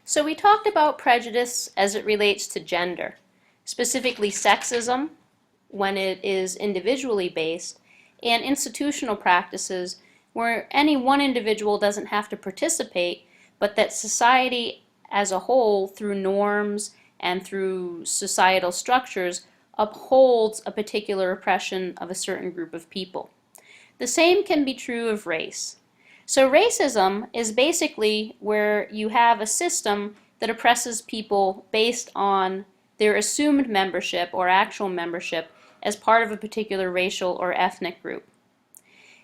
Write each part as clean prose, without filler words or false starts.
So we talked about prejudice as it relates to gender, specifically sexism when it is individually based, and institutional practices where any one individual doesn't have to participate, but that society as a whole, through norms and through societal structures, upholds a particular oppression of a certain group of people. The same can be true of race. So racism is basically where you have a system that oppresses people based on their assumed membership or actual membership as part of a particular racial or ethnic group.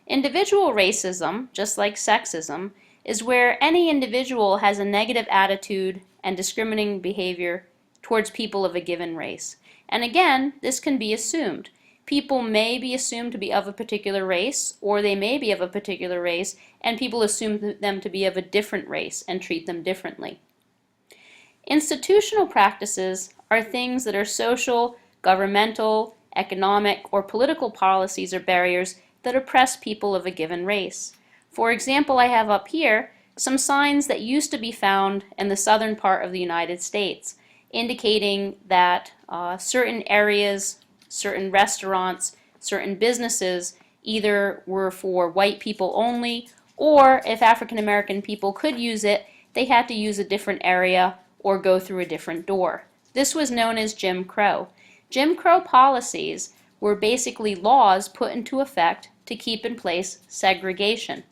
Individual racism, just like sexism, is where any individual has a negative attitude and discriminating behavior towards people of a given race. And again, this can be assumed. People may be assumed to be of a particular race, or they may be of a particular race, and people assume them to be of a different race and treat them differently. Institutional practices are things that are social, governmental, economic, or political policies or barriers that oppress people of a given race. For example, I have up here some signs that used to be found in the southern part of the United States, indicating that certain areas, certain restaurants, certain businesses either were for white people only, or if African American people could use it, they had to use a different area or go through a different door. This was known as Jim Crow. Jim Crow policies were basically laws put into effect to keep in place segregation.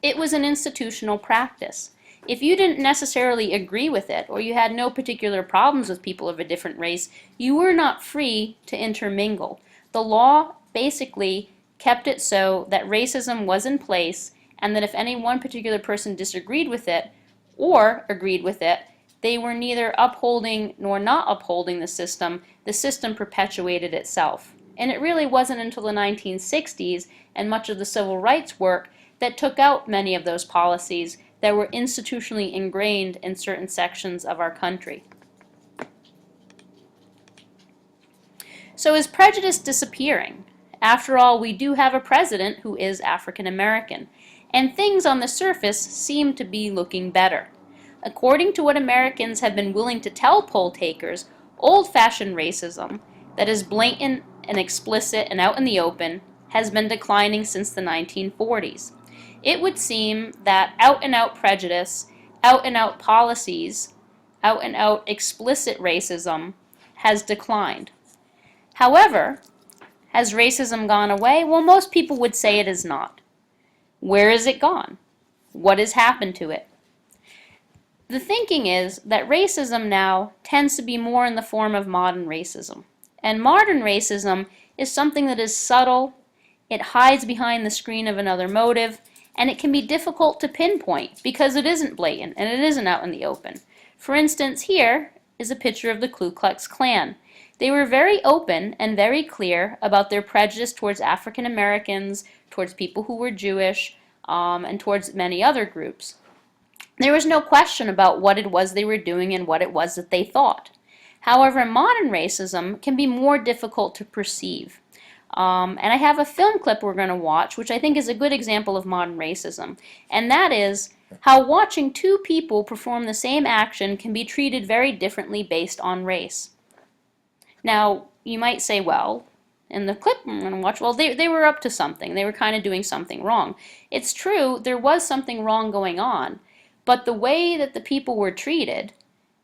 It was an institutional practice. If you didn't necessarily agree with it, or you had no particular problems with people of a different race, you were not free to intermingle. The law basically kept it so that racism was in place, and that if any one particular person disagreed with it, or agreed with it, they were neither upholding nor not upholding the system perpetuated itself. And it really wasn't until the 1960s and much of the civil rights work that took out many of those policies that were institutionally ingrained in certain sections of our country. So is prejudice disappearing? After all, we do have a president who is African American, and things on the surface seem to be looking better. According to what Americans have been willing to tell poll takers, old-fashioned racism, that is blatant and explicit and out in the open, has been declining since the 1940s. It would seem that out-and-out prejudice, out-and-out policies, out-and-out explicit racism has declined. However, has racism gone away? Well, most people would say it has not. Where has it gone? What has happened to it? The thinking is that racism now tends to be more in the form of modern racism. And modern racism is something that is subtle, it hides behind the screen of another motive, and it can be difficult to pinpoint because it isn't blatant and it isn't out in the open. For instance, here is a picture of the Ku Klux Klan. They were very open and very clear about their prejudice towards African Americans, towards people who were Jewish, and towards many other groups. There was no question about what it was they were doing and what it was that they thought. However, modern racism can be more difficult to perceive. And I have a film clip we're going to watch, which I think is a good example of modern racism. And that is how watching two people perform the same action can be treated very differently based on race. Now, you might say, well, in the clip I'm going to watch, well, they were up to something. They were kind of doing something wrong. It's true, there was something wrong going on. But the way that the people were treated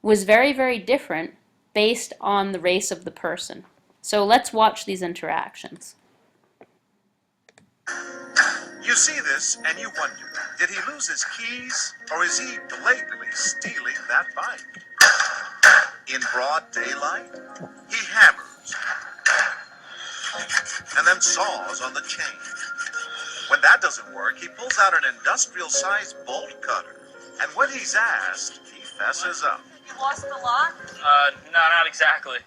was very, very different based on the race of the person. So let's watch these interactions. You see this and you wonder, did he lose his keys or is he blatantly stealing that bike? In broad daylight, he hammers and then saws on the chain. When that doesn't work, he pulls out an industrial-sized bolt cutter. And when he's asked, he fesses up. You lost the lock? No, not exactly.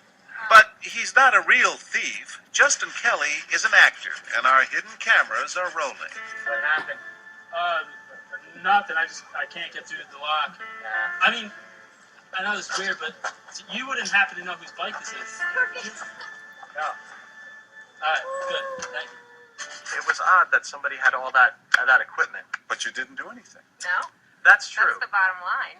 But he's not a real thief. Justin Kelly is an actor, and our hidden cameras are rolling. What happened? Nothing. I can't get through the lock. Yeah. I mean, I know this is weird, but you wouldn't happen to know whose bike this is. No. Alright, good. Thank you. It was odd that somebody had all that equipment. But you didn't do anything. No? That's true. That's the bottom line.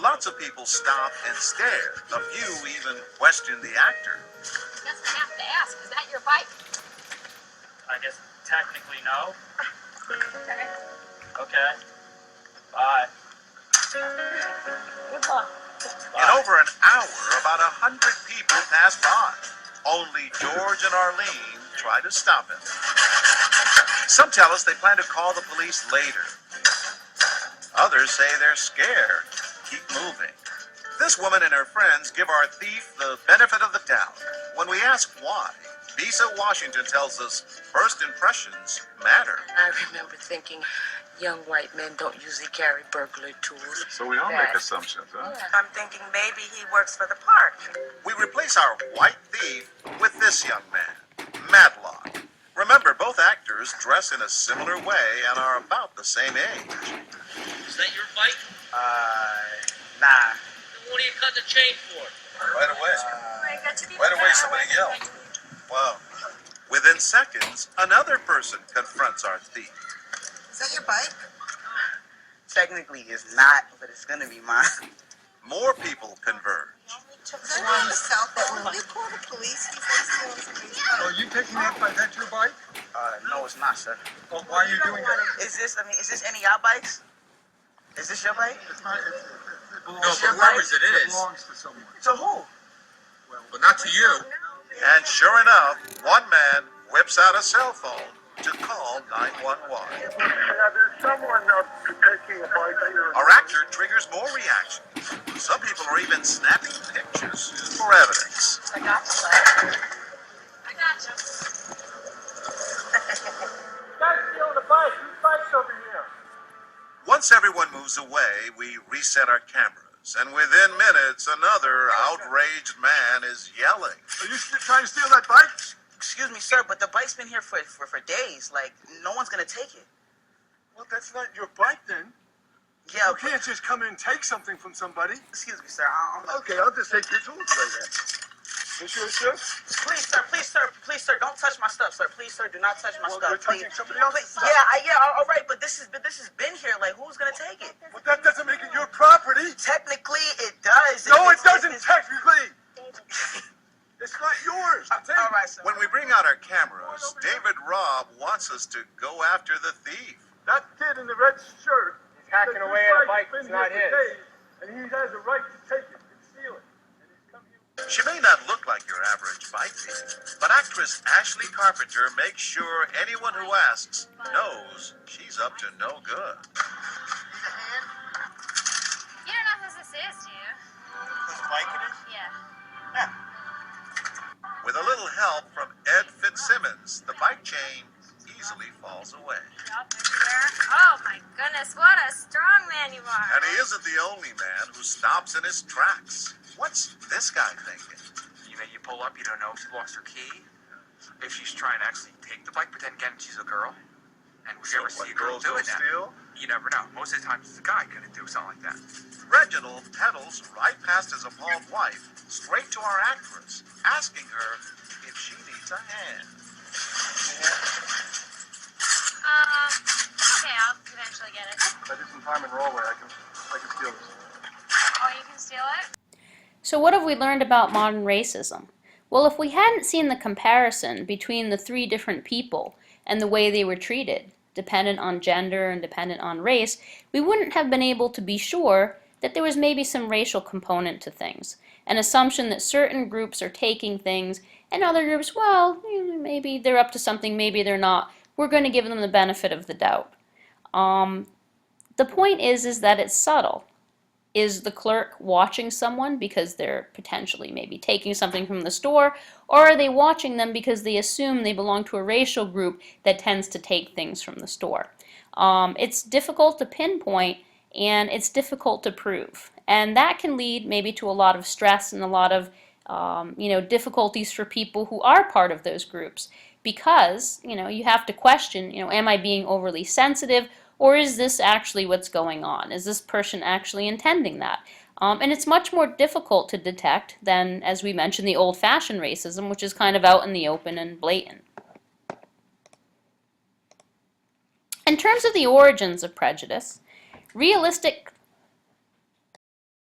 Lots of people stop and stare. A few even question the actor. I guess I have to ask, is that your bike? I guess technically no. Okay. Okay. Bye. Good luck. In over an hour, about 100 people pass by. Only George and Arlene try to stop him. Some tell us they plan to call the police later. Others say they're scared. Keep moving. This woman and her friends give our thief the benefit of the doubt. When we ask why, Bisa Washington tells us first impressions matter. I remember thinking young white men don't usually carry burglar tools. So we all make assumptions, huh? I'm thinking maybe he works for the park. We replace our white thief with this young man, Matlock. Remember, both actors dress in a similar way and are about the same age. Is that your bike? Nah. Then what do you cut the chain for? Right away, somebody yelled. Wow. Within seconds, another person confronts our thief. Is that your bike? Technically it's not, but it's gonna be mine. More people converge. Is that your cell phone? You call the police? Are you picking that bike? That's your bike? No, it's not, sir. Well, why are you doing that? Is this any of y'all bikes? Is this your bike? It's not, it belongs, No, but whoever's it is. belongs to someone. To who? But not to you. And sure enough, one man whips out a cell phone to call 911. There's someone taking a bike here. Our actor triggers more reaction. Some people are even snapping pictures for evidence. I got the bike. I got you. Guys stealing the bike. Whose bike's over here? Once everyone moves away, we reset our cameras, and within minutes, another outraged man is yelling. Are you trying to steal that bike? Excuse me, sir, but the bike's been here for days. Like, no one's gonna take it. Well, that's not your bike then. Yeah, You can't just come in and take something from somebody. excuse me, sir. I'm not... Okay, I'll just take your tools right then. You sure, sir? Please, sir, don't touch my stuff, sir. Please, sir, do not touch my Well, stuff. you're touching Please. somebody else's stuff. Yeah, all right, but this has been here. Like, who's gonna take it? But that doesn't make it your property. Technically, it does. No, If it doesn't it's- technically. It's not yours. All right, sir. When we bring out our cameras, David Robb wants us to go after the thief. That kid in the red shirt. He's hacking away at a bike that's not his. And he has a right to take it and steal it. And he's come here. She may not look like your average bike thief, but actress Ashley Carpenter makes sure anyone who asks knows she's up to no good. You don't know whose this is, do you? Whose bike it is? Yeah. With a little help from Ed Fitzsimmons, the bike chain easily falls away. Oh my goodness, what a strong man you are. And he isn't the only man who stops in his tracks. What's this guy thinking? You pull up, you don't know if she lost her key. If she's trying to actually take the bike, but then again, she's a girl. And would you ever see a girl doing that? Steal? You never know. Most of the time, it's a guy gonna do something like that. Reginald pedals right past his appalled wife, straight to our actress, asking her if she needs a hand. Okay, I'll eventually get it. I did some time in Norway. I can steal this. Oh, you can steal it? So what have we learned about modern racism? Well, if we hadn't seen the comparison between the three different people and the way they were treated, dependent on gender and dependent on race, we wouldn't have been able to be sure that there was maybe some racial component to things. An assumption that certain groups are taking things and other groups, well, maybe they're up to something, maybe they're not. We're going to give them the benefit of the doubt. The point is that it's subtle. Is the clerk watching someone because they're potentially maybe taking something from the store, or are they watching them because they assume they belong to a racial group that tends to take things from the store? It's difficult to pinpoint, and it's difficult to prove, and that can lead maybe to a lot of stress and a lot of difficulties for people who are part of those groups, because you have to question, am I being overly sensitive? Or is this actually what's going on? Is this person actually intending that? And it's much more difficult to detect than, as we mentioned, the old-fashioned racism, which is kind of out in the open and blatant. In terms of the origins of prejudice, Realistic